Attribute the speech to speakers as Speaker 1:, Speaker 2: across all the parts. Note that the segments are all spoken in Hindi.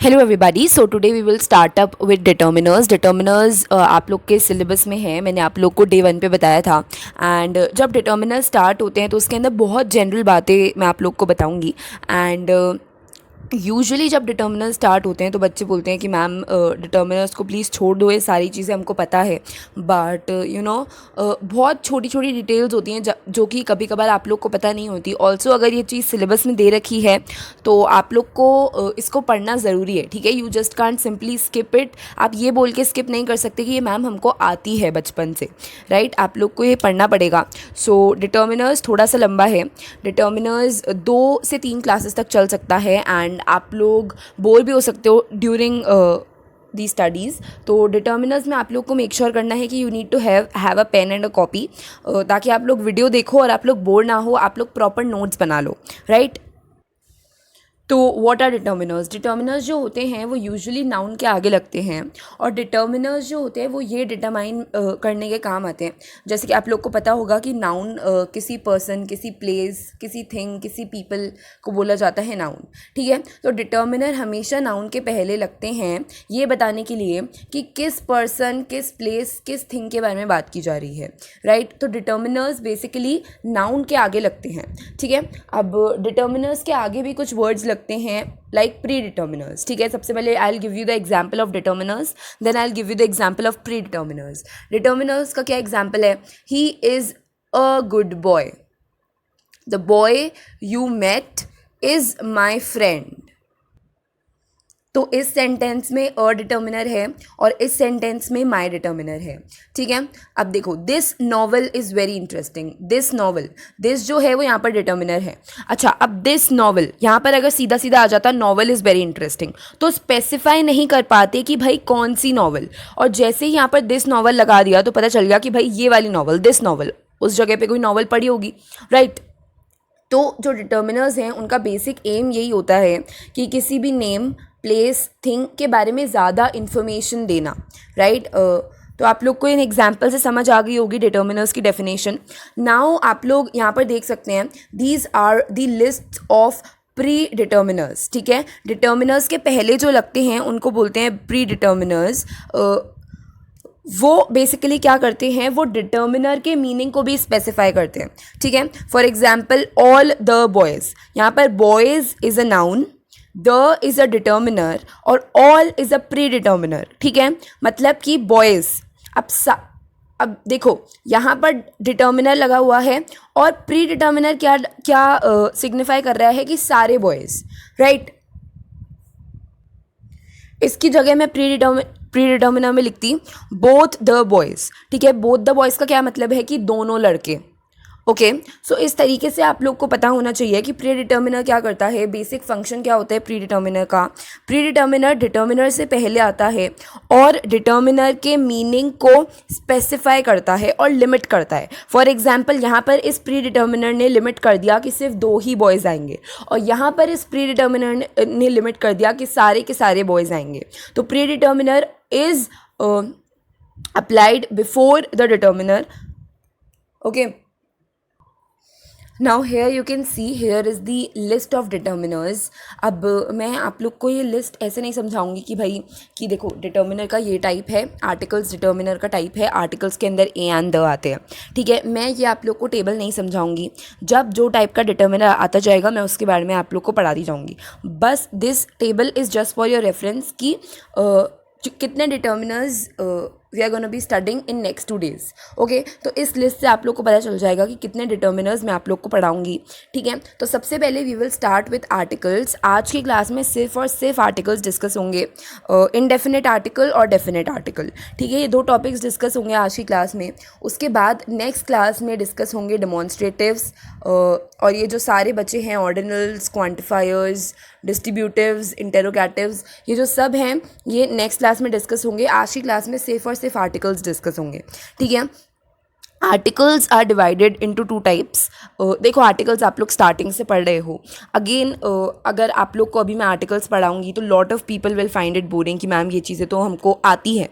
Speaker 1: Hello everybody. So today we will start up with determiners. Determiners आप लोग के सिलेबस में है, मैंने आप लोग को डे 1 पे बताया था। एंड जब डिटर्मिनर्स स्टार्ट होते हैं तो उसके अंदर बहुत जनरल बातें मैं आप लोग को बताऊंगी। एंड यूजुअली जब डिटर्मिनर्स स्टार्ट होते हैं तो बच्चे बोलते हैं कि मैम डिटर्मिनर्स को प्लीज़ छोड़ दो, ये सारी चीज़ें हमको पता है। बट बहुत छोटी छोटी डिटेल्स होती हैं जो कि कभी कभार आप लोग को पता नहीं होती। ऑल्सो अगर ये चीज़ सिलेबस में दे रखी है तो आप लोग को इसको पढ़ना ज़रूरी है, ठीक है। You just can't simply skip it. आप ये बोल के स्किप नहीं कर सकते कि ये मैम हमको आती है बचपन से, राइट। आप लोग को ये पढ़ना पड़ेगा। सो डिटर्मिनर्स थोड़ा सा लंबा है। डिटर्मिनर्स 2 से 3 क्लासेस तक चल सकता है एंड आप लोग बोर भी हो सकते हो ड्यूरिंग दी स्टडीज़। तो डिटर्मिनर्स में आप लोग को मेक श्योर करना है कि you need to have a pen and a copy, ताकि आप लोग वीडियो देखो और आप लोग बोर ना हो, आप लोग प्रॉपर नोट्स बना लो, राइट। तो व्हाट आर डिटर्मिनर्स? डिटर्मिनर्स जो होते हैं वो यूजुअली नाउन के आगे लगते हैं, और डिटर्मिनर्स जो होते हैं वो ये डिटरमाइन करने के काम आते हैं। जैसे कि आप लोग को पता होगा कि नाउन किसी पर्सन, किसी प्लेस, किसी थिंग, किसी पीपल को बोला जाता है नाउन, ठीक है। तो डिटर्मिनर हमेशा नाउन के पहले लगते हैं ये बताने के लिए कि किस पर्सन, किस प्लेस, किस थिंग के बारे में बात की जा रही है, राइट। तो डिटर्मिनर्स बेसिकली नाउन के आगे लगते हैं, ठीक है। अब डिटर्मिनर्स के आगे भी कुछ वर्ड्स लगते हैं लाइक प्री डिटर्मिनर्स, ठीक है। सबसे पहले I will give you the example of determiners, then I will give you the example of pre determiners. Determiners का क्या एग्जाम्पल है? He is a good boy, the boy you met is my friend. तो इस सेंटेंस में अ डिटर्मिनर है और इस सेंटेंस में माई डिटर्मिनर है, ठीक है। अब देखो, this novel is very interesting. This novel, this जो है वो यहाँ पर डिटर्मिनर है। अच्छा, अब दिस नॉवल यहाँ पर अगर सीधा सीधा आ जाता नॉवल इज़ वेरी इंटरेस्टिंग, तो स्पेसिफाई नहीं कर पाते कि भाई कौन सी नॉवल। और जैसे ही यहाँ पर दिस नॉवल लगा दिया तो पता चल गया कि भाई ये वाली नॉवल, दिस नॉवल, उस जगह पे कोई नॉवल पढ़ी होगी, राइट। तो जो डिटर्मिनर्स हैं उनका बेसिक एम यही होता है कि किसी भी नेम, प्लेस, थिंग के बारे में ज़्यादा इन्फॉर्मेशन देना, राइट। तो आप लोग को इन एग्जाम्पल से समझ आ गई होगी डिटर्मिनर्स की डेफिनेशन। नाउ आप लोग यहाँ पर देख सकते हैं, these are the list of pre determiners, ठीक है। डिटर्मिनर्स के पहले जो लगते हैं उनको बोलते हैं प्री डिटर्मिनर्स। वो बेसिकली क्या करते हैं, वो डिटर्मिनर के मीनिंग को भी स्पेसिफाई करते हैं, ठीक है। For example, all the boys, यहाँ पर boys is a noun, the is a determiner और all is a pre determiner, ठीक है। मतलब कि बॉयज़, अब देखो यहाँ पर डिटर्मिनर लगा हुआ है और प्री डिटर्मिनर क्या क्या सिग्निफाई कर रहा है कि सारे बॉयज़, राइट। इसकी जगह मैं प्री डिटर्मिनर में लिखती बोथ द बॉयज़, ठीक है। बोथ द बॉयज़ का क्या मतलब है कि दोनों लड़के, ओके। सो इस तरीके से आप लोग को पता होना चाहिए कि प्री डिटर्मिनर क्या करता है, बेसिक फंक्शन क्या होता है प्री डिटर्मिनर का। प्री डिटर्मिनर डिटर्मिनर से पहले आता है और डिटर्मिनर के मीनिंग को स्पेसिफाई करता है और लिमिट करता है। फॉर एग्जाम्पल, यहाँ पर इस प्री डिटर्मिनर ने लिमिट कर दिया कि सिर्फ 2 ही बॉयज़ आएंगे, और यहाँ पर इस प्री डिटर्मिनर ने लिमिट कर दिया कि सारे के सारे बॉयज़ आएंगे। तो pre determiner is applied before the determiner, okay. Now here you can see, here is the list of determiners. अब मैं आप लोग को ये लिस्ट ऐसे नहीं समझाऊंगी कि भाई कि देखो डिटर्मिनर का ये टाइप है, आर्टिकल्स डिटर्मिनर का टाइप है, आर्टिकल्स के अंदर ए एंड द आते हैं, ठीक है। मैं ये आप लोग को टेबल नहीं समझाऊंगी। जब जो टाइप का डिटर्मिनर आता जाएगा मैं उसके बारे में आप लोग को पढ़ा दी जाऊंगी। बस this table is just for your reference कि कितने determiners we are gonna be studying in next 2 days, okay. तो इस लिस्ट से आप लोग को पता चल जाएगा कि कितने डिटर्मिनर्स मैं आप लोग को पढ़ाऊंगी, ठीक है। तो सबसे पहले we will start with articles. आज की क्लास में सिर्फ और सिर्फ आर्टिकल्स डिस्कस होंगे, इनडेफिनेट आर्टिकल और डेफिनेट आर्टिकल, ठीक है। ये 2 टॉपिक्स डिस्कस होंगे आज की क्लास में। उसके बाद नेक्स्ट क्लास में डिस्कस होंगे डेमॉन्स्ट्रेटिव्स, और ये जो सारे बचे हैं ऑर्डिनल्स, क्वांटिफायर्स, डिस्ट्रीब्यूटिव्स, इंटेरोगेटिव्स, ये जो सब हैं ये नेक्स्ट क्लास में डिस्कस होंगे। आज की क्लास में सिर्फ और सिर्फ आर्टिकल्स डिस्कस होंगे, ठीक है। Articles are divided into 2 types. देखो आर्टिकल्स आप लोग स्टार्टिंग से पढ़ रहे हो। अगेन अगर आप लोग को अभी मैं आर्टिकल्स पढ़ाऊंगी तो lot of people will find it boring कि मैम ये चीज़ें तो हमको आती हैं,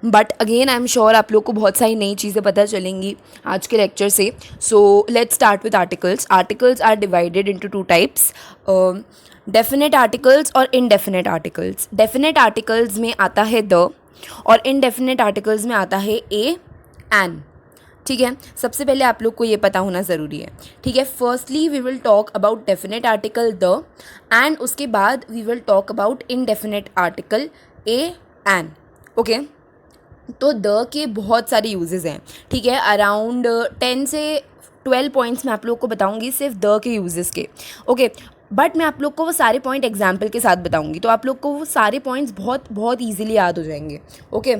Speaker 1: but again I am sure आप लोग को बहुत सारी नई चीज़ें पता चलेंगी आज के लेक्चर से. So let's start with articles. Articles are divided into two types, definite articles और इनडेफिनेट आर्टिकल्स. डेफिनेट आर्टिकल्स में आता है द और इनडेफिनेट आर्टिकल्स में आता है ए एन. ठीक है, सबसे पहले आप लोग को ये पता होना ज़रूरी है. ठीक है, firstly we will talk about definite article the and उसके बाद we will talk about indefinite article a an. Okay, तो द के बहुत सारे यूजेस हैं. ठीक है, अराउंड 10 से 12 पॉइंट्स मैं आप लोग को बताऊंगी सिर्फ द के यूजेस के. ओके, बट मैं आप लोग को वो सारे पॉइंट एग्जाम्पल के साथ बताऊंगी, तो आप लोग को वो सारे पॉइंट्स बहुत बहुत ईजिली याद हो जाएंगे. ओके,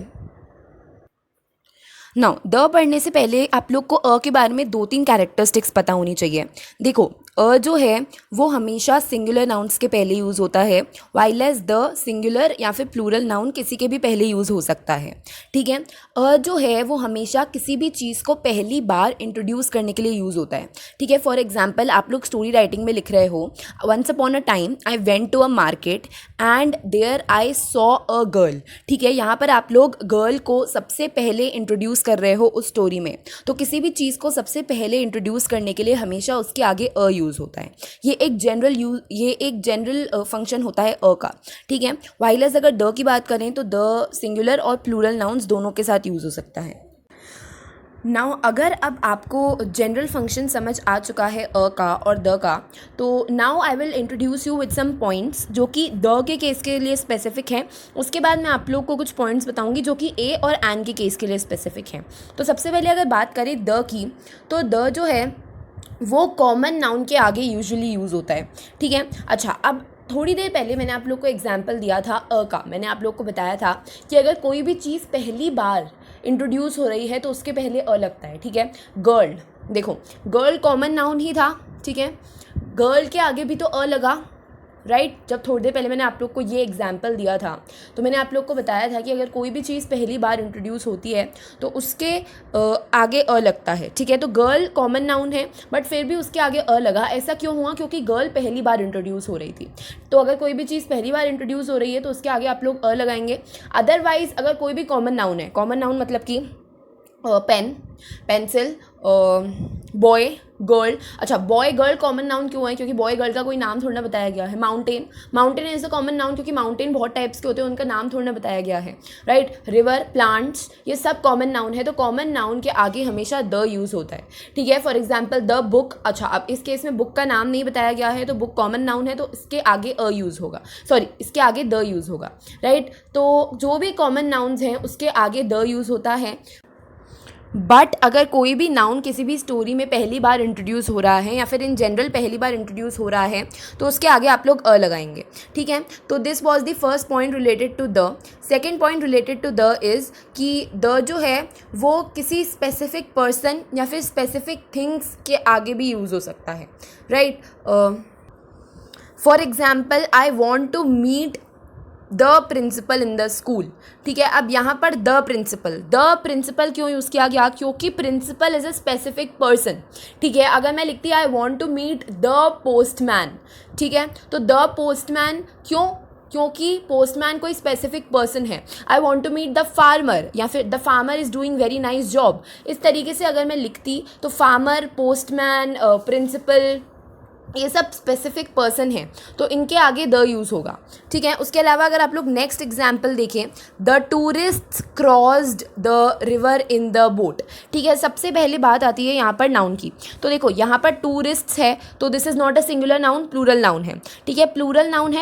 Speaker 1: नाउ द पढ़ने से पहले आप लोग को अ के बारे में 2-3 कैरेक्टरिस्टिक्स पता होनी चाहिए. देखो, अ जो है वो हमेशा सिंगुलर नाउन्स के पहले यूज़ होता है, वाइल एज द सिंगुलर या फिर प्लूरल नाउन किसी के भी पहले यूज़ हो सकता है. ठीक है, अ जो है वो हमेशा किसी भी चीज़ को पहली बार इंट्रोड्यूस करने के लिए यूज़ होता है. ठीक है, फॉर एग्जाम्पल आप लोग स्टोरी राइटिंग में लिख रहे हो, once upon a time I went to a market and there I saw a girl. ठीक है, यहाँ पर आप लोग गर्ल को सबसे पहले इंट्रोड्यूस कर रहे हो उस स्टोरी में. तो किसी भी चीज़ को सबसे पहले इंट्रोड्यूस करने के लिए हमेशा उसके आगे अ यूज़ होता है. ये एक जनरल फंक्शन होता है अ का. ठीक है, वाइल एज अगर द की बात करें तो द सिंगुलर और प्लूरल नाउन्स दोनों के साथ यूज़ हो सकता है. नाउ अगर अब आपको जनरल फंक्शन समझ आ चुका है अ का और द का, तो now I will introduce you with some points जो कि द के केस के लिए स्पेसिफिक हैं. उसके बाद मैं आप लोग को कुछ पॉइंट्स बताऊंगी जो कि ए और एन के केस के लिए स्पेसिफिक हैं. तो सबसे पहले अगर बात करें द की, तो द जो है वो कॉमन नाउन के आगे यूजुअली यूज़ होता है. ठीक है, अच्छा, अब थोड़ी देर पहले मैंने आप लोग को एग्जाम्पल दिया था अ का. मैंने आप लोग को बताया था कि अगर कोई भी चीज़ पहली बार इंट्रोड्यूस हो रही है तो उसके पहले अ लगता है. ठीक है, गर्ल, देखो गर्ल कॉमन नाउन ही था. ठीक है, गर्ल के आगे भी तो अ लगा, राइट. जब थोड़ी देर पहले मैंने आप लोग को ये एग्जाम्पल दिया था तो मैंने आप लोग को बताया था कि अगर कोई भी चीज़ पहली बार इंट्रोड्यूस होती है तो उसके आगे अ लगता है. ठीक है, तो गर्ल कॉमन नाउन है बट फिर भी उसके आगे अ लगा. ऐसा क्यों हुआ? क्योंकि गर्ल पहली बार इंट्रोड्यूस हो रही थी. तो अगर कोई भी चीज़ पहली बार इंट्रोड्यूस हो रही है तो उसके आगे आप लोग अ लगाएंगे. अदरवाइज अगर कोई भी कॉमन नाउन है, कॉमन नाउन मतलब कि पेन, पेंसिल, बॉय, गर्ल. अच्छा, बॉय गर्ल कॉमन नाउन क्यों है? क्योंकि बॉय गर्ल का कोई नाम थोड़ा ना बताया गया है. Mountain, mountain is a common noun क्योंकि माउंटेन बहुत टाइप्स के होते हैं, उनका नाम थोड़ा ना बताया गया है, राइट. रिवर, प्लांट्स, ये सब कॉमन नाउन है. तो कॉमन नाउन के आगे हमेशा द यूज़ होता है. ठीक है, फॉर एग्जाम्पल द बुक. अच्छा, अब इस केस में बुक का नाम नहीं बताया गया है तो बुक कॉमन नाउन है तो इसके आगे अ यूज़ होगा, सॉरी इसके आगे द यूज़ होगा, राइट. तो जो भी कॉमन नाउन्स हैं उसके आगे द यूज़ होता है. बट अगर कोई भी नाउन किसी भी स्टोरी में पहली बार इंट्रोड्यूस हो रहा है या फिर इन जनरल पहली बार इंट्रोड्यूस हो रहा है तो उसके आगे आप लोग अ लगाएंगे. ठीक है, तो this was the first point related to the. Second point related to the is कि द जो है वो किसी स्पेसिफिक पर्सन या फिर स्पेसिफिक थिंग्स के आगे भी यूज़ हो सकता है, right. For example I want to meet the principal in the school. ठीक है, अब यहाँ पर द प्रिंसिपल क्यों यूज़ किया गया? क्योंकि principal is a specific person. ठीक है, अगर मैं लिखती I want to meet the postman, ठीक है, तो द पोस्टमैन क्यों? क्योंकि पोस्टमैन कोई स्पेसिफिक पर्सन है. I want to meet the farmer या फिर the farmer is doing very nice job. इस तरीके से अगर मैं लिखती तो फार्मर, पोस्टमैन, प्रिंसिपल, ये सब स्पेसिफिक पर्सन हैं तो इनके आगे द यूज़ होगा. ठीक है, उसके अलावा अगर आप लोग नेक्स्ट एग्जाम्पल देखें, the tourist crossed the river in the boat. ठीक है, सबसे पहले बात आती है यहाँ पर नाउन की. तो देखो यहाँ पर टूरिस्ट्स है तो this is not a singular noun, plural noun है. ठीक है, प्लूरल नाउन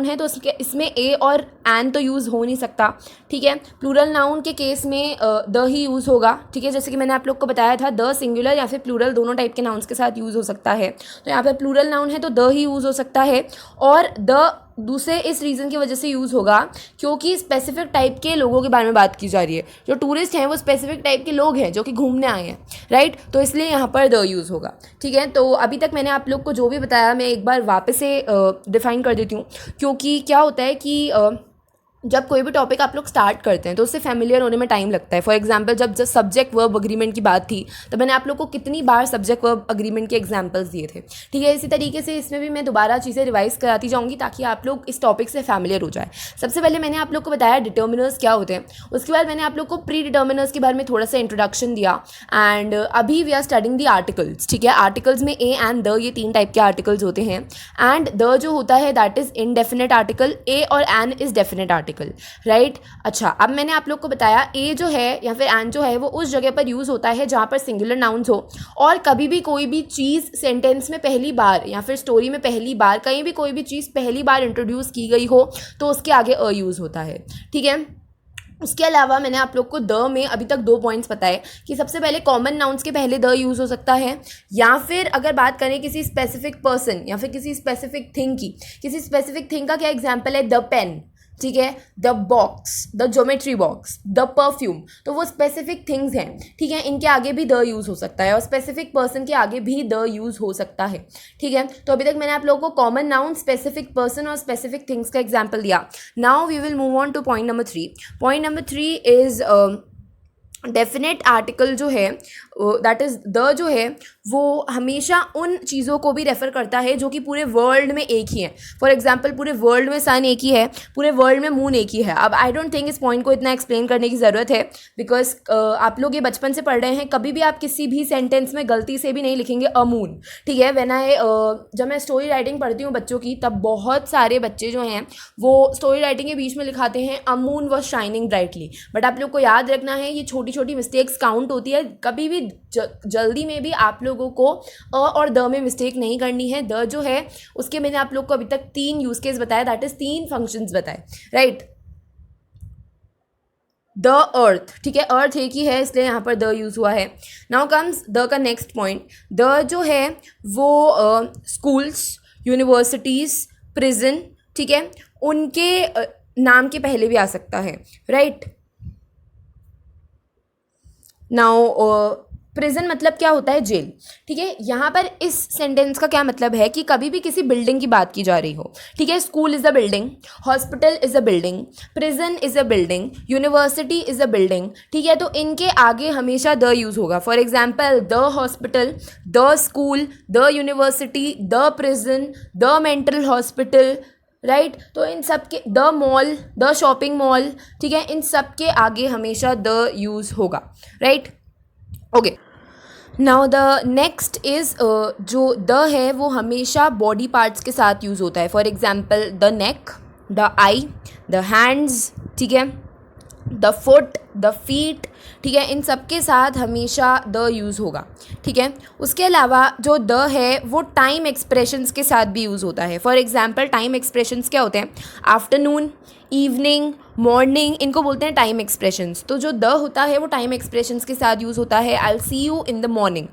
Speaker 1: है तो इसमें ए और एन तो यूज़ हो नहीं सकता. ठीक है, प्लूरल नाउन के केस में द ही यूज़ होगा. ठीक है, जैसे कि मैंने आप लोग को बताया था द सिंगुलर या फिर प्लूरल दोनों टाइप के नाउन्स के साथ यूज़ हो सकता है. तो यहाँ पर प्लूरल नाउन है तो द ही यूज़ हो सकता है. और द दूसरे इस रीज़न की वजह से यूज़ होगा क्योंकि स्पेसिफिक टाइप के लोगों के बारे में बात की जा रही है. जो टूरिस्ट हैं वो स्पेसिफिक टाइप के लोग हैं जो कि घूमने आए हैं, राइट. तो इसलिए यहाँ पर द यूज़ होगा. ठीक है, तो अभी तक मैंने आप लोग को जो भी बताया मैं एक बार वापस से डिफ़ाइन कर देती हूँ. क्योंकि क्या होता है कि जब कोई भी टॉपिक आप लोग स्टार्ट करते हैं तो उससे फेमिलियर होने में टाइम लगता है. फॉर एग्जांपल जब सब्जेक्ट वर्ब अग्रीमेंट की बात थी तो मैंने आप लोग को कितनी बार सब्जेक्ट वर्ब अग्रीमेंट के एग्जांपल्स दिए थे. ठीक है, इसी तरीके से इसमें भी मैं दोबारा चीज़ें रिवाइज कराती जाऊँगी ताकि आप लोग इस टॉपिक से फेमिलियर हो जाए. सबसे पहले मैंने आप लोग को बताया डिटर्मिनर्स क्या होते हैं. उसके बाद मैंने आप लोग को प्री डिटर्मिनर्स के बारे में थोड़ा सा इंट्रोडक्शन दिया. एंड अभी we are studying the articles. ठीक है, आर्टिकल्स में ए एंड द, ये 3 टाइप के आर्टिकल्स होते हैं. एंड द जो होता है that is indefinite article, a और an is definite article. Right. अच्छा, अब मैंने आप लोग को बताया ए जो है या फिर एन जो है वो उस जगह पर यूज़ होता है जहाँ पर सिंगुलर नाउन्स हो, और कभी भी कोई भी चीज़ सेंटेंस में पहली बार या फिर स्टोरी में पहली बार कहीं भी कोई भी चीज़ पहली बार इंट्रोड्यूस की गई हो तो उसके आगे अ यूज़ होता है. ठीक है, उसके अलावा मैंने आप लोग को द में अभी तक 2 पॉइंट्स बताए कि सबसे पहले कॉमन नाउन्स के पहले द यूज़ हो सकता है, या फिर अगर बात करें किसी स्पेसिफिक पर्सन या फिर किसी स्पेसिफिक थिंग की. किसी स्पेसिफिक थिंग का क्या एग्जाम्पल है, द पेन. ठीक है, the box, the geometry box, the perfume. तो वो स्पेसिफिक थिंग्स हैं. ठीक है, इनके आगे भी द यूज़ हो सकता है और स्पेसिफिक पर्सन के आगे भी द यूज़ हो सकता है. ठीक है, तो अभी तक मैंने आप लोगों को कॉमन नाउन, स्पेसिफिक पर्सन और स्पेसिफिक थिंग्स का एग्जाम्पल दिया. Now we will move on to point number 3. Point number 3 is definite article जो है दैट इज़ द जो है वो हमेशा उन चीज़ों को भी रेफ़र करता है जो कि पूरे वर्ल्ड में एक ही हैं. फॉर एग्जांपल पूरे वर्ल्ड में सन एक ही है, पूरे वर्ल्ड में मून एक ही है. अब आई डोंट थिंक इस पॉइंट को इतना एक्सप्लेन करने की ज़रूरत है बिकॉज आप लोग ये बचपन से पढ़ रहे हैं. कभी भी आप किसी भी सेंटेंस में गलती से भी नहीं लिखेंगे अ मून. ठीक है, जब मैं स्टोरी राइटिंग पढ़ती हूँ बच्चों की तब बहुत सारे बच्चे जो हैं वो स्टोरी राइटिंग के बीच में लिखाते हैं a moon was shining brightly. But आप लोग को याद रखना है ये छोटी छोटी मिस्टेक्स काउंट होती है. कभी भी जल्दी में भी आप लोगों को अ और द में मिस्टेक नहीं करनी है. द जो है उसके मैंने आप लोग को अभी तक 3 यूज केस बताया, दैट इज 3 फंक्शंस बताए. Right, the earth. ठीक है, अर्थ एक ही है इसलिए यहाँ पर द यूज़ हुआ है. नाउ कम्स द का नेक्स्ट पॉइंट. द जो है वो स्कूल्स, यूनिवर्सिटीज़, प्रिजन, ठीक है, उनके नाम के पहले भी आ सकता है. राइट. नाउ प्रिजन मतलब क्या होता है, जेल. ठीक है, यहाँ पर इस सेंटेंस का क्या मतलब है कि कभी भी किसी बिल्डिंग की बात की जा रही हो. ठीक है, school is a building, hospital is a building, prison is a building, university is a building. ठीक है, तो इनके आगे हमेशा द यूज़ होगा. For example the hospital, the school, the university, the prison, the mental hospital. Right. तो इन सब के, the mall, the shopping mall, ठीक है, इन सब के आगे हमेशा द यूज़ होगा. Right. Okay. Now the next is जो द है वो हमेशा बॉडी पार्ट्स के साथ यूज़ होता है. For example the neck, the I, the hands, ठीक है, द फुट, द फीट. ठीक है, इन सब के साथ हमेशा द यूज़ होगा. ठीक है, उसके अलावा जो द है वो टाइम एक्सप्रेशंस के साथ भी यूज़ होता है. फॉर एग्जांपल टाइम एक्सप्रेशंस क्या होते हैं, आफ्टरनून, इवनिंग, मॉर्निंग, इनको बोलते हैं टाइम एक्सप्रेशंस. तो जो द होता है वो टाइम एक्सप्रेशंस के साथ यूज़ होता है. I will see you in the morning.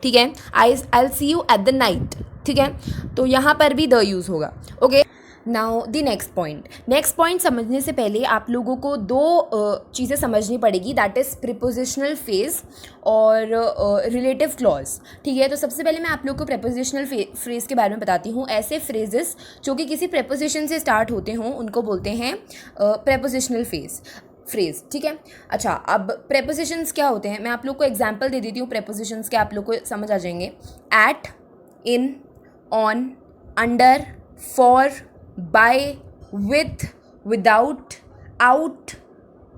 Speaker 1: ठीक है, I will see you at the night. ठीक है, तो यहाँ पर भी द यूज़ होगा. Okay. Now the next point समझने से पहले आप लोगों को 2 चीज़ें समझनी पड़ेगी, दैट इज़ प्रीपोजिशनल फेज और रिलेटिव क्लॉज. ठीक है, तो सबसे पहले मैं आप लोग को प्रीपोजिशनल फ्रेज के बारे में बताती हूँ. ऐसे फ्रेजेस जो कि किसी प्रीपोजिशन से स्टार्ट होते हों उनको बोलते हैं प्रीपोजिशनल फ्रेज. ठीक है. अच्छा, अब प्रीपोजिशंस क्या होते हैं मैं आप लोग को एग्जांपल दे देती हूँ प्रीपोजिशंस के, आप लोग को समझ आ जाएंगे. At, in, on, under, for, by, with, without, out.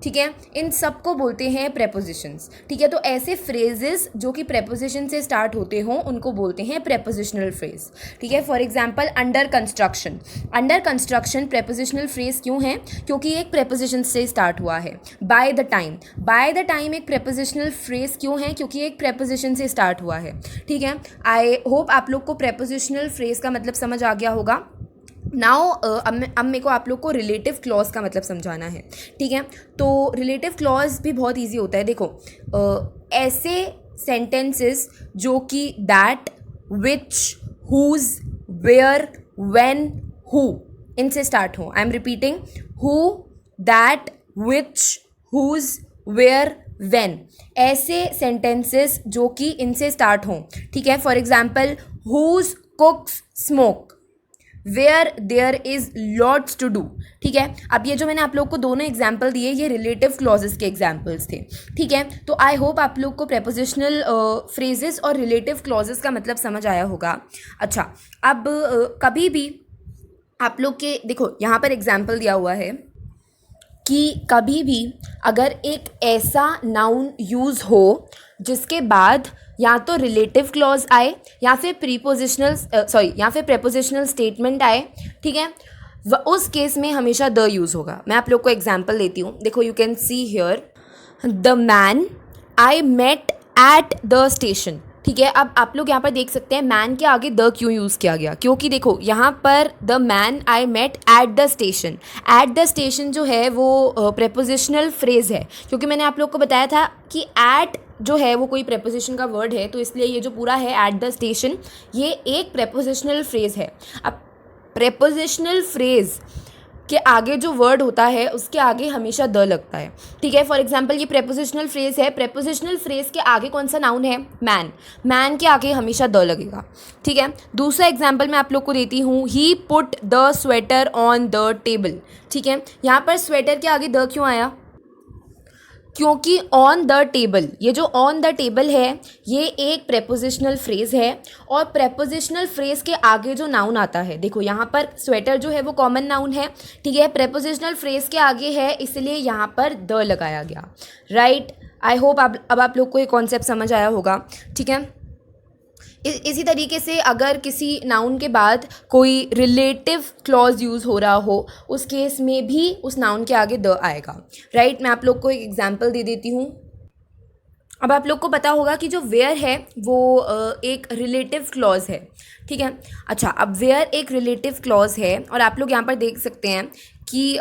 Speaker 1: ठीक है, इन सब को बोलते हैं प्रेपोजिशंस. ठीक है, तो ऐसे फ्रेजेस जो कि प्रेपोजिशन से स्टार्ट होते हों उनको बोलते हैं प्रेपोजिशनल फ्रेज. ठीक है, for example under construction. Under construction prepositional phrase क्यों है, क्योंकि एक प्रेपोजिशन से स्टार्ट हुआ है. बाय द टाइम एक प्रेपोजिशनल फ्रेज क्यों है, क्योंकि एक प्रेपोजिशन से स्टार्ट हुआ है. ठीक है, आई होप आप लोग को प्रेपोजिशनल फ्रेज का मतलब समझ आ गया होगा. नाउ अब मेरे को आप लोग को रिलेटिव क्लॉज का मतलब समझाना है. ठीक है, तो रिलेटिव क्लॉज भी बहुत इजी होता है. देखो ऐसे सेंटेंसेस जो कि that, which, whose, where, when, who, इनसे स्टार्ट हो. I am repeating, who, that, which, whose, where, when, ऐसे सेंटेंसेस जो कि इनसे स्टार्ट हों. ठीक है, for example whose cooks smoke, where there is lots to do. ठीक है, अब ये जो मैंने आप लोग को दोनों एग्जाम्पल दिए ये रिलेटिव क्लॉजेस के एग्जाम्पल्स थे। ठीक है, तो आई होप आप लोग को प्रेपोजिशनल फ्रेजेस और रिलेटिव क्लॉजेस का मतलब समझ आया होगा। अच्छा, अब कभी भी आप लोग के देखो यहाँ पर एग्जाम्पल दिया हुआ है कि कभी भी अगर एक ऐसा नाउन यूज़ हो जिसके बाद या तो रिलेटिव क्लॉज आए या फिर प्रीपोजिशनल स्टेटमेंट आए, ठीक है, उस केस में हमेशा द यूज़ होगा। मैं आप लोग को एग्जांपल देती हूँ। देखो, you can see here the man I met at the station. ठीक है, अब आप लोग यहाँ पर देख सकते हैं मैन के आगे द क्यों यूज़ किया गया, क्योंकि देखो यहाँ पर the man I met at the station. At the station जो है वो प्रेपोजिशनल फ्रेज़ है, क्योंकि मैंने आप लोग को बताया था कि एट जो है वो कोई प्रेपोजिशन का वर्ड है, तो इसलिए ये जो पूरा है एट द स्टेशन ये एक प्रेपोजिशनल फ्रेज़ है। अब प्रेपोजिशनल फ्रेज़ के आगे जो वर्ड होता है उसके आगे हमेशा द लगता है। ठीक है, फॉर एग्जांपल ये प्रेपोजिशनल फ्रेज़ है, प्रेपोजिशनल फ्रेज़ के आगे कौन सा नाउन है, मैन, मैन के आगे हमेशा द लगेगा। ठीक है, दूसरा एग्जांपल मैं आप लोग को देती हूँ, he put the sweater on the table. ठीक है, यहाँ पर स्वेटर के आगे द क्यों आया, क्योंकि ऑन द टेबल, ये जो ऑन द टेबल है ये एक प्रेपोजिशनल फ्रेज़ है, और प्रेपोजिशनल फ्रेज़ के आगे जो नाउन आता है, देखो यहाँ पर स्वेटर जो है वो कॉमन नाउन है। ठीक है, प्रेपोजिशनल फ्रेज़ के आगे है इसलिए यहाँ पर द लगाया गया। राइट, आई होप अब आप लोग को ये कॉन्सेप्ट समझ आया होगा। ठीक है, इसी तरीके से अगर किसी नाउन के बाद कोई रिलेटिव क्लॉज यूज़ हो रहा हो उस केस में भी उस नाउन के आगे द आएगा। राइट, मैं आप लोग को एक एग्जांपल दे देती हूँ। अब आप लोग को पता होगा कि जो वेयर है वो एक रिलेटिव क्लॉज है। ठीक है, अच्छा, अब वेयर एक रिलेटिव क्लॉज है और आप लोग यहाँ पर देख सकते हैं कि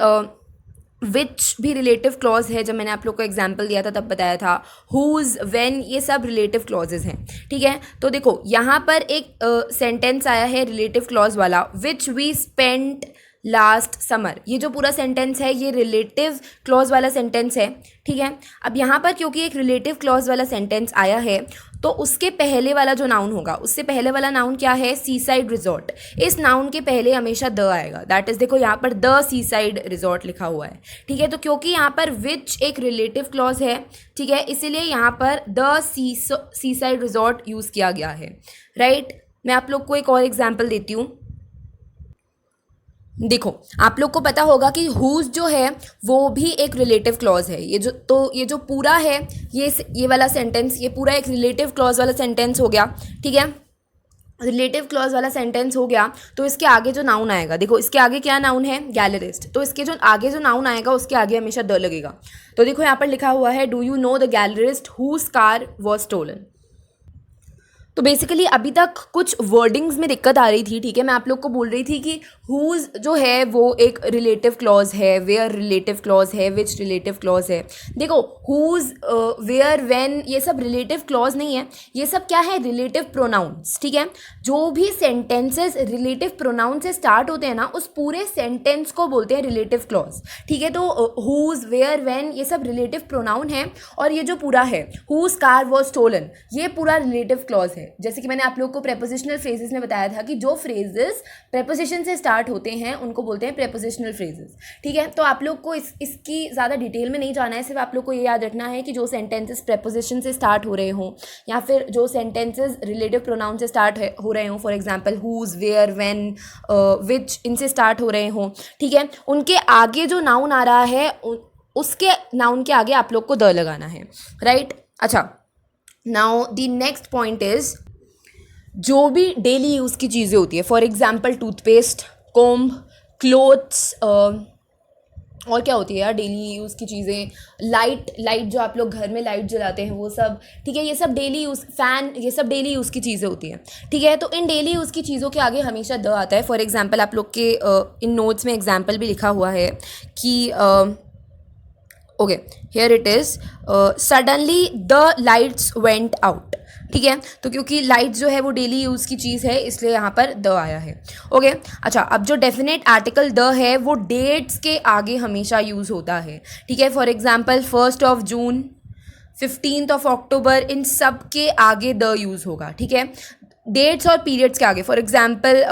Speaker 1: विच भी रिलेटिव क्लॉज है। जब मैंने आप लोग को एग्जाम्पल दिया था तब बताया था हुज, व्हेन, ये सब रिलेटिव क्लॉजेज हैं। ठीक है, तो देखो यहाँ पर एक सेंटेंस आया है रिलेटिव क्लॉज वाला, which we spent last summer. ये जो पूरा सेंटेंस है ये रिलेटिव क्लॉज वाला सेंटेंस है। ठीक है, अब यहाँ पर क्योंकि एक रिलेटिव क्लॉज वाला सेंटेंस आया है तो उसके पहले वाला जो नाउन होगा, उससे पहले वाला नाउन क्या है, सी साइड रिजॉर्ट। इस नाउन के पहले हमेशा द आएगा, दैट इज़, देखो यहाँ पर द सी साइड रिजॉर्ट लिखा हुआ है। ठीक है, तो क्योंकि यहाँ पर विच एक रिलेटिव क्लॉज है, ठीक है, इसीलिए यहाँ पर the seaside resort use किया गया है। राइट, मैं आप लोग को एक और एग्जाम्पल देती हूँ। देखो, आप लोग को पता होगा कि हुज जो है वो भी एक रिलेटिव क्लॉज है। ये जो पूरा है ये वाला सेंटेंस, ये पूरा एक रिलेटिव क्लॉज वाला सेंटेंस हो गया। ठीक है, रिलेटिव क्लॉज वाला सेंटेंस हो गया तो इसके आगे जो नाउन आएगा, देखो इसके आगे क्या नाउन है, गैलरिस्ट, तो इसके जो आगे जो नाउन आएगा उसके आगे हमेशा द लगेगा। तो देखो यहाँ पर लिखा हुआ है, do you know the gallerist whose car was stolen. तो बेसिकली अभी तक कुछ वर्डिंग्स में दिक्कत आ रही थी। ठीक है, मैं आप लोग को बोल रही थी कि हुज जो है वो एक रिलेटिव क्लॉज है, वेयर रिलेटिव क्लॉज है, विच रिलेटिव क्लॉज है। देखो, हुज, वेयर, व्हेन, ये सब रिलेटिव क्लॉज नहीं है, ये सब क्या है, रिलेटिव प्रोनाउंस। ठीक है, जो भी सेंटेंसेस रिलेटिव प्रोनाउन से स्टार्ट होते हैं ना उस पूरे सेंटेंस को बोलते हैं रिलेटिव क्लॉज। ठीक है, तो हुज, वेयर, व्हेन ये सब रिलेटिव प्रोनाउन है, और ये जो पूरा है हुज कार वॉज स्टोलन ये पूरा रिलेटिव क्लॉज है। जैसे कि मैंने आप लोग को प्रेपोजिशनल फ्रेजेस में बताया था कि जो फ्रेजेस प्रेपोजिशन से स्टार्ट होते हैं उनको बोलते हैं प्रेपोजिशनल फ्रेजेस। ठीक है, तो आप लोग को इसकी ज़्यादा डिटेल में नहीं जाना है, सिर्फ आप लोग को ये याद रखना है कि जो सेंटेंसेस प्रेपोजिशन से स्टार्ट हो रहे हों या फिर जो सेंटेंसेस रिलेटिव प्रोनाउन से स्टार्ट हो रहे हों, for example whose, where, when, which, इनसे स्टार्ट हो रहे हों, ठीक है, उनके आगे जो नाउन आ रहा है उसके नाउन के आगे आप लोग को द लगाना है। राइट, अच्छा, now the next point is जो भी डेली यूज़ की चीज़ें होती है, for example toothpaste, comb, clothes, और क्या होती है यार डेली यूज़ की चीज़ें, लाइट जो आप लोग घर में लाइट जलाते हैं वो सब। ठीक है, ये सब डेली यूज़, फ़ैन, ये सब डेली यूज़ की चीज़ें होती हैं। ठीक है, तो इन डेली यूज़ की चीज़ों के आगे हमेशा द आता है। फॉर एग्जाम्पल आप लोग के इन नोट्स में एग्जाम्पल भी लिखा हुआ है कि okay, here it is, suddenly the lights went out. ठीक है, तो क्योंकि लाइट जो है वो डेली यूज़ की चीज़ है इसलिए यहाँ पर द आया है। ओके, अच्छा, अब जो डेफिनेट आर्टिकल द है वो डेट्स के आगे हमेशा यूज़ होता है। ठीक है, फॉर एग्जांपल 1 जून, 15 अक्टूबर, इन सब के आगे द यूज़ होगा। ठीक है, डेट्स और पीरियड्स के आगे, फॉर एग्जाम्पल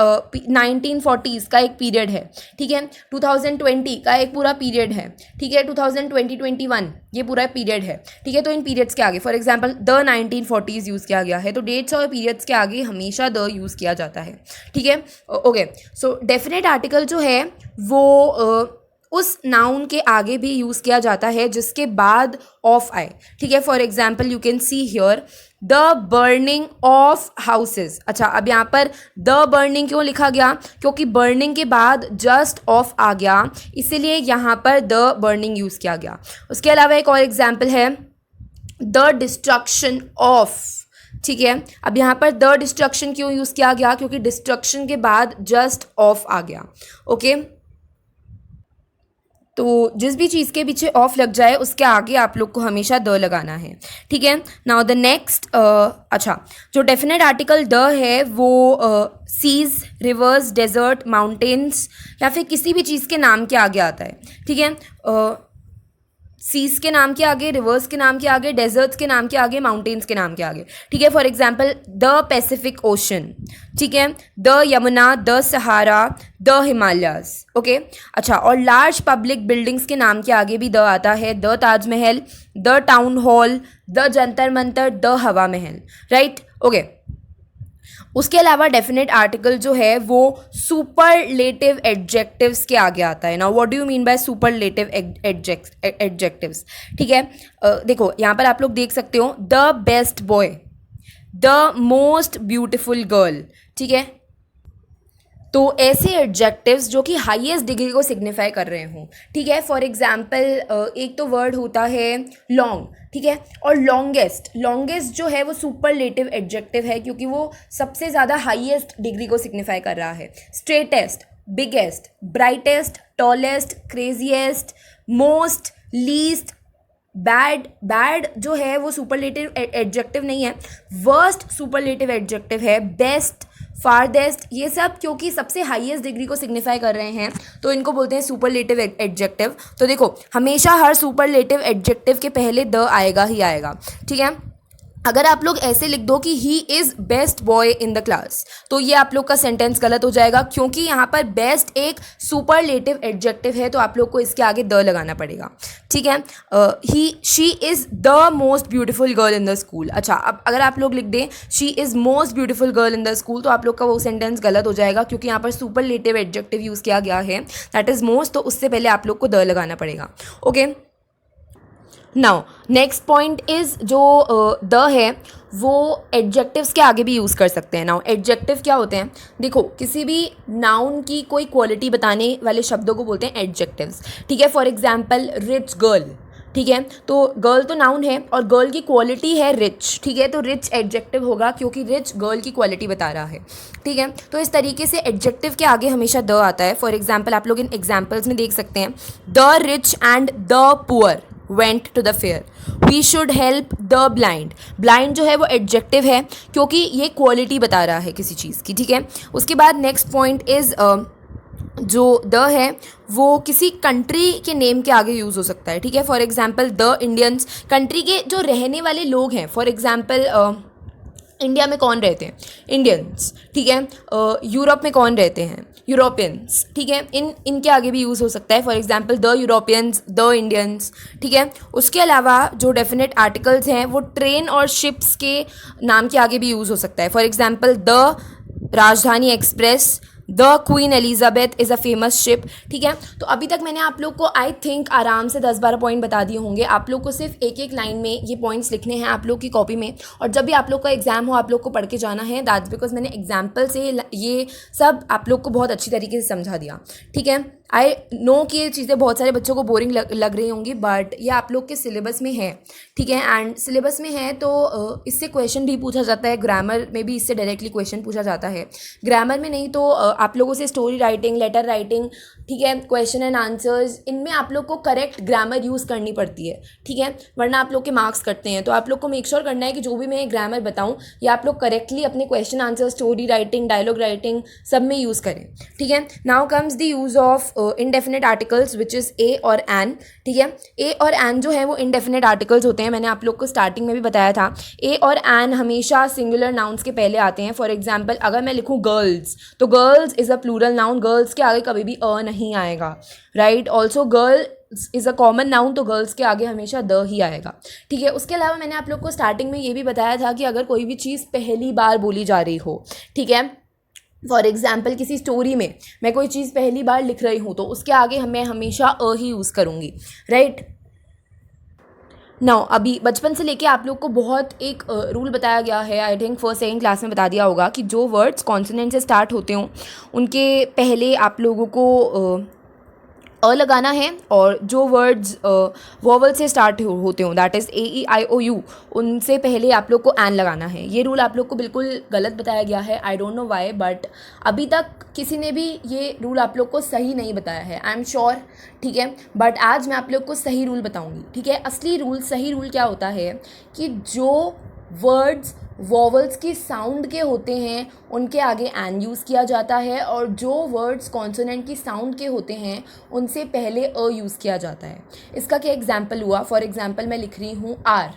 Speaker 1: 1940s का एक पीरियड है, ठीक है, 2020 का एक पूरा पीरियड है, ठीक है, 2021 ये पूरा पीरियड है, ठीक है, तो इन पीरियड्स के आगे for example the 1940s use किया गया है, तो डेट्स और पीरियड्स के आगे हमेशा द यूज़ किया जाता है, ठीक है। ओके, सो डेफिनेट आर्टिकल जो है वो उस नाउन के आगे भी यूज़ किया जाता है जिसके बाद ऑफ आए, ठीक है। For example you can see here the burning of houses. अच्छा, अब यहाँ पर द बर्निंग क्यों लिखा गया? क्योंकि बर्निंग के बाद जस्ट ऑफ आ गया, इसीलिए यहाँ पर द बर्निंग यूज़ किया गया। उसके अलावा एक और एग्जाम्पल है द डिस्ट्रक्शन ऑफ, ठीक है। अब यहाँ पर द डिस्ट्रक्शन क्यों यूज़ किया गया? क्योंकि डिस्ट्रक्शन के बाद जस्ट ऑफ आ गया, ओके। तो जिस भी चीज़ के पीछे ऑफ लग जाए उसके आगे आप लोग को हमेशा द लगाना है, ठीक है। नाउ द नेक्स्ट, अच्छा, जो डेफिनेट आर्टिकल द है वो सीज, रिवर्स, डेजर्ट, माउंटेन्स या फिर किसी भी चीज़ के नाम के आगे आता है, ठीक है। सीज के नाम के आगे, रिवर्स के नाम के आगे, डेजर्ट्स के नाम के आगे, माउंटेन्स के नाम के आगे, ठीक है। For example the Pacific ocean, ठीक है, the Yamuna, the Sahara, the Himalayas, okay. अच्छा, और लार्ज पब्लिक बिल्डिंग्स के नाम के आगे भी द आता है, the Taj Mahal, the town hall, the Jantar Mantar, the हवा महल, राइट, ओके। उसके अलावा डेफिनेट आर्टिकल जो है वो सुपरलेटिव एडजेक्टिव्स के आगे आता है। Now what do you mean by superlative adjectives, ठीक है। देखो यहाँ पर आप लोग देख सकते हो the best boy, the most beautiful girl, ठीक है। तो ऐसे एडजेक्टिव्स जो कि हाईएस्ट डिग्री को सिग्निफाई कर रहे हों, ठीक है। फॉर एग्जाम्पल एक तो वर्ड होता है लॉन्ग, ठीक है, और लॉन्गेस्ट, लॉन्गेस्ट जो है वो सुपरलेटिव एडजेक्टिव है क्योंकि वो सबसे ज़्यादा हाईएस्ट डिग्री को सिग्निफाई कर रहा है। Straightest, biggest, brightest, tallest, craziest, most, least, bad, bad जो है वो सुपरलेटिव एडजेक्टिव नहीं है, वर्स्ट सुपरलेटिव एडजेक्टिव है, बेस्ट, फारदेस्ट, ये सब क्योंकि सबसे हाईएस्ट डिग्री को सिग्निफाई कर रहे हैं तो इनको बोलते हैं सुपरलेटिव एडजेक्टिव। तो देखो हमेशा हर सुपरलेटिव एडजेक्टिव के पहले द आएगा ही आएगा, ठीक है। अगर आप लोग ऐसे लिख दो कि he is best boy in the class तो ये आप लोग का सेंटेंस गलत हो जाएगा क्योंकि यहाँ पर बेस्ट एक सुपरलेटिव एडजेक्टिव है तो आप लोग को इसके आगे द लगाना पड़ेगा, ठीक है। She is the most beautiful girl in the school. अच्छा, अब अगर आप लोग लिख दें she is most beautiful girl in the school तो आप लोग का वो सेंटेंस गलत हो जाएगा क्योंकि यहाँ पर सुपरलेटिव एडजेक्टिव यूज़ किया गया है, दैट इज़ मोस्ट, तो उससे पहले आप लोग को द लगाना पड़ेगा, okay. Now next point is जो द है वो एडजेक्टिव्स के आगे भी यूज़ कर सकते हैं। नाउ एडजेक्टिव क्या होते हैं? देखो किसी भी नाउन की कोई क्वालिटी बताने वाले शब्दों को बोलते हैं एडजेक्टिव्स, ठीक है। फॉर एग्जाम्पल रिच गर्ल, ठीक है, तो गर्ल तो नाउन है और गर्ल की क्वालिटी है रिच, ठीक है, तो रिच एडजेक्टिव होगा क्योंकि रिच गर्ल की क्वालिटी बता रहा है, ठीक है। तो इस तरीके से एडजेक्टिव के आगे हमेशा द आता है। फॉर एग्जाम्पल आप लोग इन एग्जाम्पल्स में देख सकते हैं the rich and the poor went to the fair, we should help the blind, blind जो है वो एडजेक्टिव है क्योंकि ये क्वालिटी बता रहा है किसी चीज़ की, ठीक है। उसके बाद नेक्स्ट पॉइंट इज़ जो द है वो किसी कंट्री के नेम के आगे यूज़ हो सकता है, ठीक है। For example the Indians, country के जो रहने वाले लोग हैं, फॉर एग्जाम्पल इंडिया में कौन रहते हैं? इंडियंस, ठीक है। यूरोप में कौन रहते हैं? यूरोपियंस, ठीक है। इनके आगे भी यूज़ हो सकता है, for example the Europeans, the Indians, ठीक है। उसके अलावा जो डेफिनेट आर्टिकल्स हैं वो ट्रेन और शिप्स के नाम के आगे भी यूज़ हो सकता है। फॉर एग्जांपल द राजधानी express, the queen Elizabeth is a famous ship, ठीक है। तो अभी तक मैंने आप लोग को आई थिंक आराम से 10-12 पॉइंट बता दिए होंगे। आप लोग को सिर्फ एक एक लाइन में ये पॉइंट्स लिखने हैं आप लोग की कॉपी में, और जब भी आप लोग का एग्जाम हो आप लोग को पढ़ के जाना है। दैट्स बिकॉज मैंने एग्जाम्पल से ये सब आप लोग को बहुत अच्छी तरीके से समझा दिया, ठीक है। आई नो कि ये चीज़ें बहुत सारे बच्चों को बोरिंग लग रही होंगी बट ये आप लोग के सिलेबस में है, ठीक है। एंड सिलेबस में है तो इससे क्वेश्चन भी पूछा जाता है, ग्रामर में भी इससे डायरेक्टली क्वेश्चन पूछा जाता है। ग्रामर में नहीं तो आप लोगों से स्टोरी राइटिंग, लेटर राइटिंग, ठीक है, क्वेश्चन एंड आंसर्स, इनमें आप लोग को करेक्ट ग्रामर यूज़ करनी पड़ती है, ठीक है, वरना आप लोग के मार्क्स कटते हैं। तो आप लोग को मेक श्योर करना है कि जो भी मैं ग्रामर बताऊँ ये आप लोग करेक्टली अपने question answer, story writing, dialogue writing सब में यूज़ करें, ठीक है। Now comes the use of indefinite articles which is a और एन, ठीक है। ए और एन जो है वो इनडेफिनेट आर्टिकल्स होते हैं, मैंने आप लोग को स्टार्टिंग में भी बताया था। ए और एन हमेशा सिंगुलर नाउन्स के पहले आते हैं। फॉर एग्जाम्पल अगर मैं लिखूँ गर्ल्स, तो girls is a plural noun, girls के आगे कभी भी अ नहीं आएगा, right. Also girl is a common noun, तो गर्ल्स के आगे हमेशा द ही आएगा, ठीक है। उसके अलावा मैंने आप लोग को स्टार्टिंग में ये भी बताया था कि अगर कोई भी चीज़ पहली बार बोली जा रही हो, ठीक है, फॉर एग्जाम्पल किसी स्टोरी में मैं कोई चीज़ पहली बार लिख रही हूँ तो उसके आगे मैं हमेशा अ ही यूज़ करूँगी, राइट। नाउ अभी बचपन से लेके आप लोग को बहुत एक रूल बताया गया है, I think first second class में बता दिया होगा, कि जो वर्ड्स कॉन्सोनेंट से स्टार्ट होते हों उनके पहले आप लोगों को अ लगाना है, और जो वर्ड्स वोवल से स्टार्ट होते हों, that is a e i o u, उनसे पहले आप लोग को एन लगाना है। ये रूल आप लोग को बिल्कुल गलत बताया गया है, I don't know why, but अभी तक किसी ने भी ये रूल आप लोग को सही नहीं बताया है, आई एम श्योर, ठीक है। बट आज मैं आप लोग को सही रूल बताऊंगी, ठीक है। असली रूल, सही रूल क्या होता है कि जो वर्ड्स वॉवल्स की साउंड के होते हैं उनके आगे एन यूज़ किया जाता है, और जो वर्ड्स कॉन्सोनेंट की साउंड के होते हैं उनसे पहले अ यूज़ किया जाता है। इसका क्या एग्जाम्पल हुआ, फॉर एग्जाम्पल मैं लिख रही हूँ आर,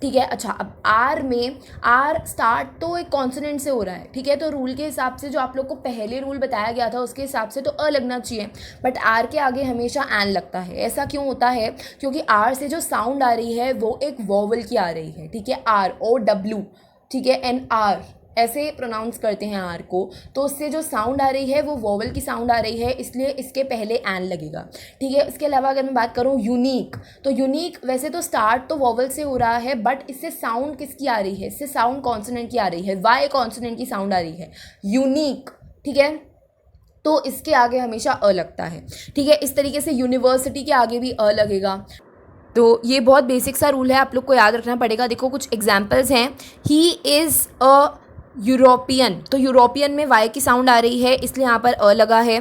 Speaker 1: ठीक है। अच्छा, अब आर में आर स्टार्ट तो एक कॉन्सोनेंट से हो रहा है, ठीक है, तो रूल के हिसाब से जो आप लोग को पहले रूल बताया गया था उसके हिसाब से तो अ लगना चाहिए, बट आर के आगे हमेशा एन लगता है। ऐसा क्यों होता है, क्योंकि आर से जो साउंड आ रही है वो एक वॉवल की आ रही है, ठीक है, आर ओ डब्ल्यू, ठीक है, एन आर ऐसे प्रोनाउंस करते हैं आर को, तो उससे जो साउंड आ रही है वो वोवल की साउंड आ रही है, इसलिए इसके पहले एन लगेगा, ठीक है। इसके अलावा अगर मैं बात करूँ यूनिक, तो यूनिक वैसे तो स्टार्ट तो वोवल से हो रहा है, बट इससे साउंड किसकी आ रही है, इससे साउंड कॉन्सोनेंट की आ रही है, वाई कॉन्सोनेंट की साउंड आ रही है, यूनिक, ठीक है, तो इसके आगे हमेशा अ लगता है, ठीक है। इस तरीके से यूनिवर्सिटी के आगे भी अ लगेगा। तो ये बहुत बेसिक सा रूल है, आप लोग को याद रखना पड़ेगा। देखो कुछ एग्जाम्पल्स हैं, ही इज़ अ यूरोपियन, तो यूरोपियन में वाई की साउंड आ रही है इसलिए यहाँ पर अ लगा है।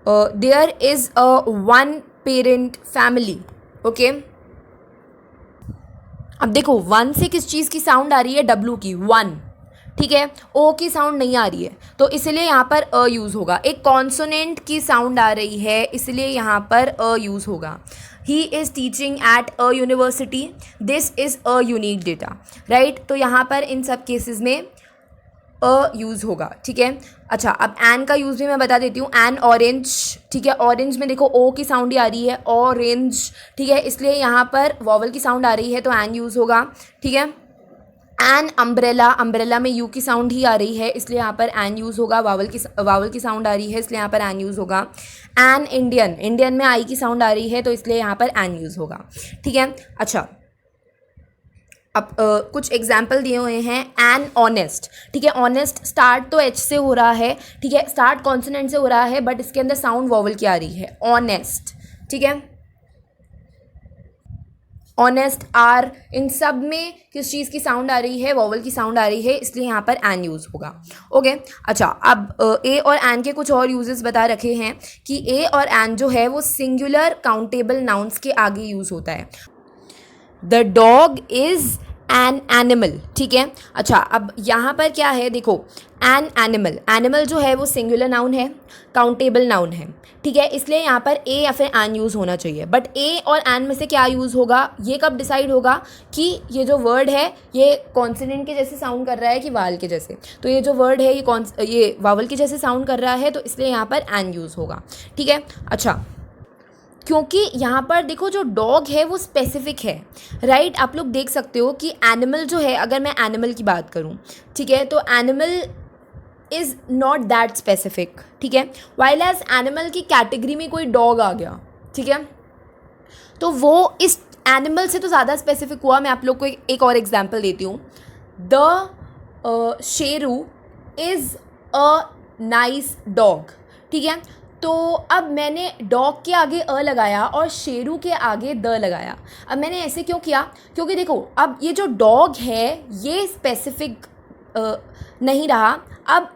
Speaker 1: There is a one parent family, okay. अब देखो वन से किस चीज़ की साउंड आ रही है, डब्लू की, वन, ठीक है, ओ की साउंड नहीं आ रही है तो इसलिए यहाँ पर अ यूज़ होगा। एक कॉन्सोनेंट की साउंड आ रही है इसलिए यहाँ पर अ यूज़ होगा। He is teaching at a university, this is a unique data, right. तो यहाँ पर इन सब केसेस में अ यूज़ होगा, ठीक है। अच्छा, अब एन का यूज़ भी मैं बता देती हूँ, एन ऑरेंज, ठीक है, ऑरेंज में देखो ओ की साउंड ही आ रही है, ऑरेंज, ठीक है, इसलिए यहाँ पर वॉवल की साउंड आ रही है तो एन यूज़ होगा, ठीक है। एन अम्ब्रेला, अम्ब्रेला में यू की साउंड ही आ रही है इसलिए यहाँ पर एन यूज़ होगा, वावल की साउंड आ रही है इसलिए यहाँ पर एन यूज़ होगा। एन इंडियन, इंडियन में आई की साउंड आ रही है तो इसलिए यहाँ पर एन यूज़ होगा, ठीक है। अच्छा, अब कुछ एग्जाम्पल दिए हुए हैं, एन ऑनेस्ट, ठीक है, ऑनेस्ट स्टार्ट तो एच से हो रहा है, ठीक है, स्टार्ट कॉन्सोनेंट से हो रहा है बट इसके अंदर साउंड वॉवल की आ रही है, ऑनेस्ट, ठीक है। ऑनेस्ट, आर, इन सब में किस चीज़ की साउंड आ रही है, वॉवल की साउंड आ रही है इसलिए यहाँ पर एन यूज़ होगा, ओके। अच्छा, अब ए और एन के कुछ और यूजेस बता रखे हैं कि ए और एन जो है वो सिंगुलर काउंटेबल नाउन्स के आगे यूज़ होता है। The dog is an animal, ठीक है। अच्छा, अब यहाँ पर क्या है, देखो एन एनिमल, एनिमल जो है वो सिंगुलर नाउन है, काउंटेबल नाउन है, ठीक है, इसलिए यहाँ पर ए या फिर एन यूज़ होना चाहिए। बट ए और एन में से क्या यूज़ होगा, ये कब डिसाइड होगा कि ये जो वर्ड है ये कॉन्सोनेंट के जैसे साउंड कर रहा है कि वावल के जैसे, तो ये जो वर्ड है ये वावल के जैसे साउंड कर रहा है तो इसलिए यहाँ पर एन यूज़ होगा, ठीक है। अच्छा, क्योंकि यहाँ पर देखो जो डॉग है वो स्पेसिफिक है, राइट। आप लोग देख सकते हो कि एनिमल जो है, अगर मैं एनिमल की बात करूँ, ठीक है, तो animal is not that specific, ठीक है। वाइल एज एनिमल की कैटेगरी में कोई डॉग आ गया, ठीक है, तो वो इस एनिमल से तो ज़्यादा स्पेसिफिक हुआ। मैं आप लोग को एक और एग्जाम्पल देती हूँ, the Sheru is a nice dog, ठीक है। तो अब मैंने डॉग के आगे अ लगाया और शेरू के आगे द लगाया। अब मैंने ऐसे क्यों किया, क्योंकि देखो अब ये जो डॉग है ये स्पेसिफिक नहीं रहा, अब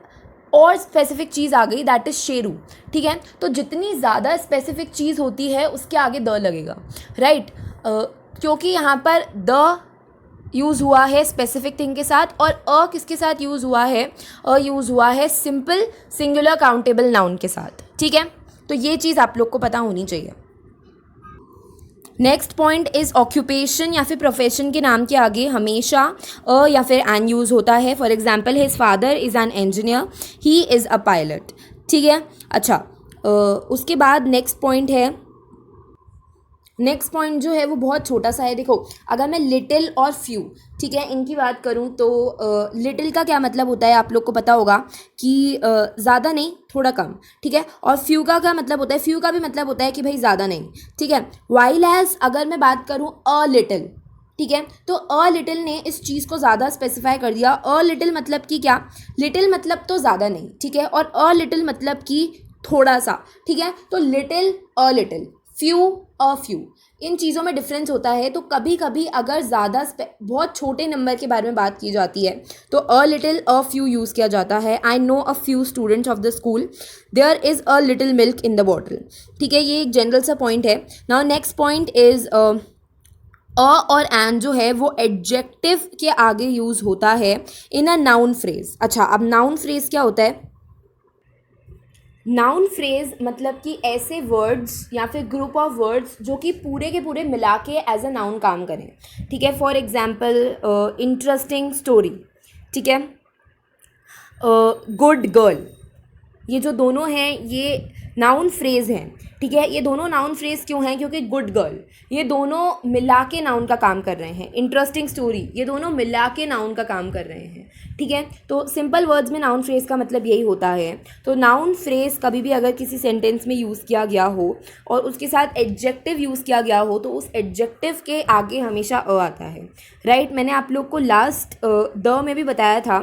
Speaker 1: और स्पेसिफिक चीज़ आ गई, दैट इज़ शेरू, ठीक है। तो जितनी ज़्यादा स्पेसिफिक चीज़ होती है उसके आगे द लगेगा, राइट। क्योंकि यहाँ पर द यूज़ हुआ है स्पेसिफिक थिंग के साथ और अ किसके साथ यूज़ हुआ है, अ यूज़ हुआ है सिंपल सिंगुलर काउंटेबल नाउन के साथ, ठीक है। तो ये चीज़ आप लोग को पता होनी चाहिए। नेक्स्ट पॉइंट इज़ ऑक्यूपेशन या फिर प्रोफेशन के नाम के आगे हमेशा अ या फिर एन यूज़ होता है। For example his father is an engineer, he is a pilot. ठीक है, अच्छा उसके बाद नेक्स्ट पॉइंट है, नेक्स्ट पॉइंट जो है वो बहुत छोटा सा है। देखो अगर मैं लिटिल और फ्यू, ठीक है, इनकी बात करूँ तो लिटिल का क्या मतलब होता है आप लोग को पता होगा कि ज़्यादा नहीं थोड़ा कम, ठीक है। और फ्यू का क्या मतलब होता है, फ्यू का भी मतलब होता है कि भाई ज़्यादा नहीं, ठीक है। वाइल एज अगर मैं बात करूँ अ लिटिल, ठीक है, तो अ लिटिल ने इस चीज़ को ज़्यादा स्पेसिफाई कर दिया। अ लिटिल मतलब कि क्या, लिटिल मतलब तो ज़्यादा नहीं, ठीक है, और अ लिटिल मतलब कि थोड़ा सा, ठीक है। तो little a little, few a few, इन चीज़ों में डिफरेंस होता है। तो कभी कभी अगर ज़्यादा बहुत छोटे नंबर के बारे में बात की जाती है तो a little a few use किया जाता है। I know a few students of the school, there is a little milk in the bottle, ठीक है। ये एक जनरल सा पॉइंट है। Now next point is a और एन जो है वो एडजेक्टिव के आगे यूज़ होता है इन अ नाउन फ्रेज। अच्छा, अब नाउन फ्रेज क्या होता है, नाउन फ्रेज मतलब कि ऐसे वर्ड्स या फिर ग्रुप ऑफ वर्ड्स जो कि पूरे के पूरे मिला के एज अ नाउन काम करें, ठीक है। फॉर एग्जाम्पल इंटरेस्टिंग स्टोरी, ठीक है, गुड गर्ल, ये जो दोनों हैं ये नाउन फ्रेज हैं, ठीक है। ये दोनों नाउन फ्रेज क्यों हैं, क्योंकि गुड गर्ल ये दोनों मिला के नाउन का काम कर रहे हैं, इंटरेस्टिंग स्टोरी ये दोनों मिला के नाउन का काम कर रहे हैं, ठीक है। तो सिंपल वर्ड्स में नाउन फ्रेज का मतलब यही होता है। तो नाउन फ्रेज कभी भी अगर किसी सेंटेंस में यूज़ किया गया हो और उसके साथ एडजेक्टिव यूज़ किया गया हो तो उस एडजेक्टिव के आगे हमेशा अ आता है, राइट। मैंने आप लोग को लास्ट द में भी बताया था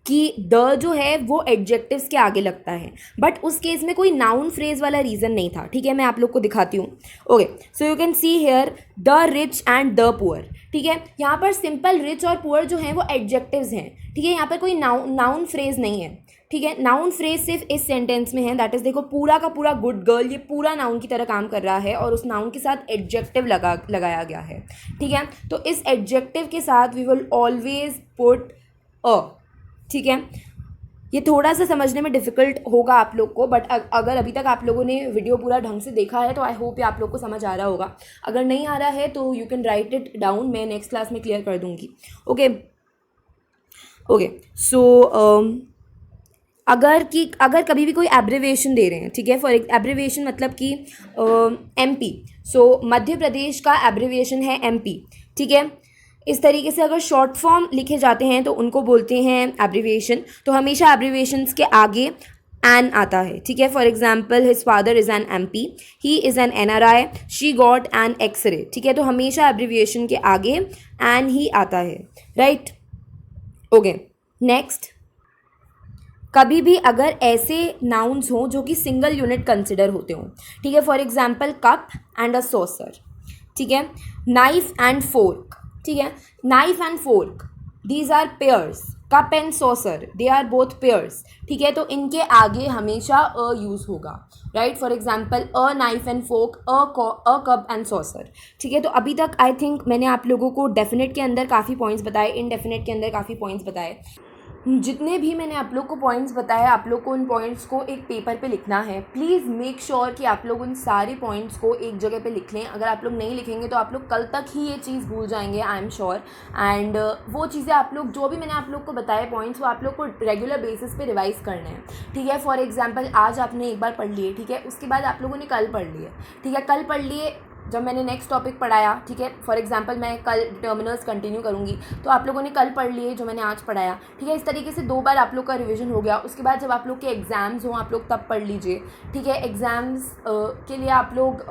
Speaker 1: कि द जो है वो एडजेक्टिव्स के आगे लगता है, बट उस केस में कोई नाउन फ्रेज वाला रीज़न नहीं था, ठीक है। मैं आप लोग को दिखाती हूँ। Okay, so you can see here the rich and the poor, ठीक है। यहाँ पर सिंपल रिच और पुअर जो हैं वो एडजेक्टिव्स हैं, ठीक है। यहाँ पर कोई नाउन फ्रेज नहीं है, ठीक है। नाउन फ्रेज सिर्फ इस सेंटेंस में है, दैट इज देखो पूरा का पूरा गुड गर्ल ये पूरा नाउन की तरह काम कर रहा है और उस नाउन के साथ एडजेक्टिव लगाया गया है, ठीक है। तो इस एडजेक्टिव के साथ we will always put a, ठीक है। ये थोड़ा सा समझने में डिफ़िकल्ट होगा आप लोग को, बट अगर अभी तक आप लोगों ने वीडियो पूरा ढंग से देखा है तो आई होप ये आप लोग को समझ आ रहा होगा। अगर नहीं आ रहा है तो you can write it down, मैं नेक्स्ट क्लास में क्लियर कर दूँगी। ओके ओके, सो अगर कभी भी कोई एब्रिवेशन दे रहे हैं, ठीक है, फॉर एब्रिवेशन मतलब कि MP, सो मध्य प्रदेश का एब्रिवेशन है MP, ठीक है। इस तरीके से अगर शॉर्ट फॉर्म लिखे जाते हैं तो उनको बोलते हैं एब्रिवेशन। तो हमेशा एब्रिवेशंस के आगे एन आता है, ठीक है। For example his father is an MP, he is an NRI, she got an x ray, ठीक है। तो हमेशा एब्रिविएशन के आगे एन ही आता है, राइट। ओके, नेक्स्ट, कभी भी अगर ऐसे नाउन्स हों जो कि सिंगल यूनिट कंसिडर होते हों, ठीक है। For example cup and a saucer, ठीक है। नाइफ एंड फोर्क, ठीक है, knife and fork these are pairs, cup and saucer they are both pairs, ठीक है। तो इनके आगे हमेशा अ यूज़ होगा, right. For example a knife and fork, a cup and saucer, ठीक है। तो अभी तक आई थिंक मैंने आप लोगों को डेफिनेट के अंदर काफ़ी पॉइंट्स बताए, इनडेफिनेट के अंदर काफ़ी पॉइंट्स बताए। जितने भी मैंने आप लोग को पॉइंट्स बताए आप लोग को उन पॉइंट्स को एक पेपर पे लिखना है। प्लीज़ मेक श्योर कि आप लोग उन सारे पॉइंट्स को एक जगह पे लिख लें। अगर आप लोग नहीं लिखेंगे तो आप लोग कल तक ही ये चीज़ भूल जाएंगे, आई एम श्योर। एंड वो चीज़ें आप लोग जो भी मैंने आप लोग को बताए पॉइंट्स वो आप लोग को रेगुलर बेसिस पे रिवाइज़ करने हैं, ठीक है। फॉर एग्जाम्पल आज आपने एक बार पढ़ लिए, ठीक है, उसके बाद आप लोगों ने कल पढ़ लिए, ठीक है। कल पढ़ लिए जब मैंने नेक्स्ट टॉपिक पढ़ाया, ठीक है, फॉर एग्जांपल मैं कल डिटर्मिनर्स कंटिन्यू करूँगी तो आप लोगों ने कल पढ़ लिए जो मैंने आज पढ़ाया, ठीक है। इस तरीके से 2 बार आप लोग का रिवीजन हो गया। उसके बाद जब आप लोग के एग्ज़ाम्स हों आप लोग तब पढ़ लीजिए, ठीक है। एग्ज़ाम्स के लिए आप लोग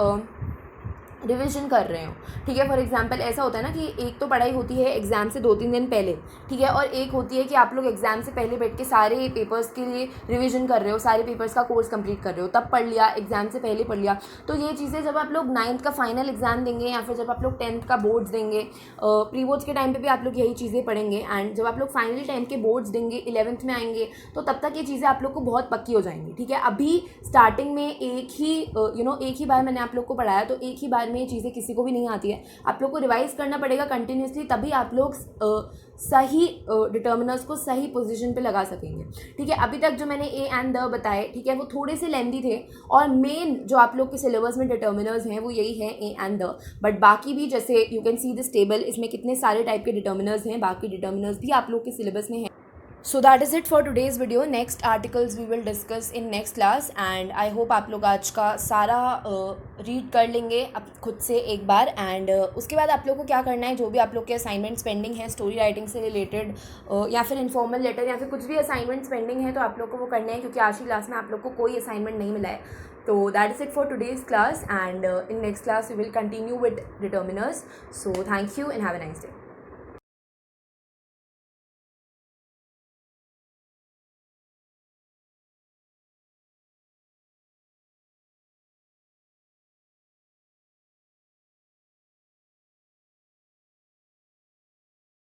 Speaker 1: रिविज़न कर रहे हो, ठीक है। फॉर एग्जांपल ऐसा होता है ना कि एक तो पढ़ाई होती है एग्ज़ाम से 2-3 दिन पहले, ठीक है, और एक होती है कि आप लोग एग्ज़ाम से पहले बैठ के सारे पेपर्स के लिए रिवीजन कर रहे हो, सारे पेपर्स का कोर्स कंप्लीट कर रहे हो, तब पढ़ लिया, एग्ज़ाम से पहले पढ़ लिया। तो ये चीज़ें जब आप लोग 9th का फाइनल एग्ज़ाम देंगे या फिर जब आप लोग 10th का बोर्ड्स देंगे, प्री बोर्ड्स के टाइम पर भी आप लोग यही चीज़ें पढ़ेंगे। एंड जब आप लोग फाइनली 10th के बोर्ड्स देंगे 11th में आएंगे तो तब तक ये चीज़ें आप लोग को बहुत पक्की हो जाएंगी, ठीक है। अभी स्टार्टिंग में एक ही बार मैंने आप लोग को पढ़ाया तो एक ही बार साल में ये चीज़ें किसी को भी नहीं आती है। आप लोग को रिवाइज़ करना पड़ेगा कंटिन्यूसली, तभी आप लोग सही डिटर्मिनर्स को सही पोजीशन पे लगा सकेंगे। ठीक है, अभी तक जो मैंने ए एंड द बताए, ठीक है, वो थोड़े से लेंदी थे और मेन जो आप लोग के सिलेबस में डिटर्मिनर्स हैं वो यही है, ए एंड द। बट बाकी भी जैसे you can see this table, इसमें कितने सारे टाइप के डिटर्मिनर्स हैं, बाकी डिटर्मिनर्स भी आप लोग के सिलेबस में हैं। So that is it for today's video. Next articles we will discuss in next class and I hope आप लोग आज का सारा रीड कर लेंगे अब खुद से एक बार। एंड उसके बाद आप लोग को क्या करना है, जो भी आप लोग के असाइनमेंट्स पेंडिंग हैं स्टोरी राइटिंग से रिलेटेड या फिर इन्फॉर्मल लेटर या फिर कुछ भी असाइनमेंट्स पेंडिंग है, तो आप लोग को वो करना है, क्योंकि आज की क्लास में आप लोग को कोई असाइनमेंट नहीं मिला है। तो that is it for today's class and in next class we will continue with determiners. So thank you and have a nice day.